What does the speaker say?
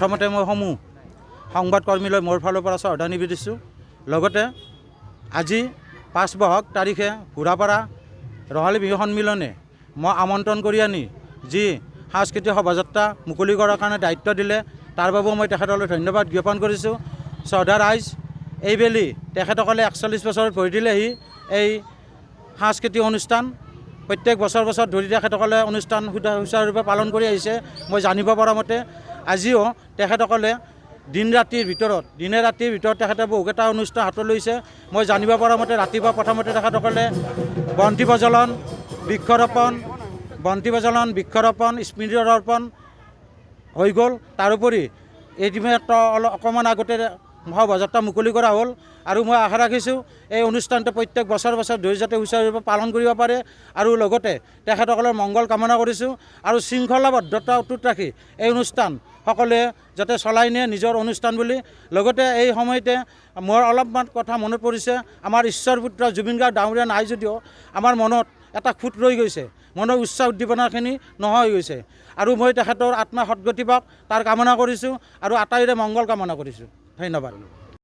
প্ৰথমতে মই সংবাদকৰ্মীলৈ মোৰ ফালৰ পৰা শ্ৰদ্ধা নিবেদিছোঁ। লগতে আজি 5 বহাগ তাৰিখে ঘোঁৰাপাৰা ৰঙালী বিহু সন্মিলনে মই আমন্ত্ৰণ কৰি আনি যি সাংস্কৃতিক শোভাযাত্ৰা মুকলি কৰাৰ কাৰণে দায়িত্ব দিলে তাৰ বাবেও মই তেখেতলৈ ধন্যবাদ জ্ঞাপন কৰিছোঁ। শ্ৰদ্ধা ৰাইজ, এইবেলি তেখেতসকলে 41 বছৰত ভৰি দিলেহি এই সাংস্কৃতিক অনুষ্ঠান প্ৰত্যেক বছৰ ধৰি তেখেতসকলে অনুষ্ঠান সুচাৰুৰূপে পালন কৰি আহিছে। মই জানিব পৰা মতে আজিও তেখেতসকলে দিনে ৰাতিৰ ভিতৰত তেখেতে বহুকেইটা অনুষ্ঠান হাতত লৈছে। মই জানিব পৰা মতে ৰাতিপুৱা প্ৰথমতে তেখেতসকলে বন্তি প্ৰজ্বলন, বৃক্ষৰোপণ, স্মৃতি দৰ্পণ হৈ গ'ল। তাৰোপৰি এইমাত্ৰ অকণমান আগতে শোভাযাত্ৰা মুকলি কৰা হ'ল আৰু মই আশা ৰাখিছোঁ এই অনুষ্ঠানটো প্ৰত্যেক বছৰ ধৰি যাতে সুচাৰুৰূপে পালন কৰিব পাৰে আৰু লগতে তেখেতসকলৰ মংগল কামনা কৰিছোঁ। আৰু শৃংখলাবদ্ধতা অটুট ৰাখি এই অনুষ্ঠান সকলোৱে যাতে চলাই নিয়ে নিজৰ অনুষ্ঠান বুলি। লগতে এই সময়তে মোৰ অলপমান কথা মনত পৰিছে, আমাৰ ঈশ্বৰ পুত্ৰ জুবিন গাৰ্গ ডাঙৰীয়া নাই যদিও আমাৰ মনত এটা খুঁত ৰৈ গৈছে, মনৰ উৎসাহ উদ্দীপনাখিনি নোহোৱা হৈ গৈছে। আৰু মই তেখেতৰ আত্মা সদ্গতি পাওক তাৰ কামনা কৰিছোঁ আৰু আটাইৰে মংগল কামনা কৰিছোঁ। ধন্যবাদ।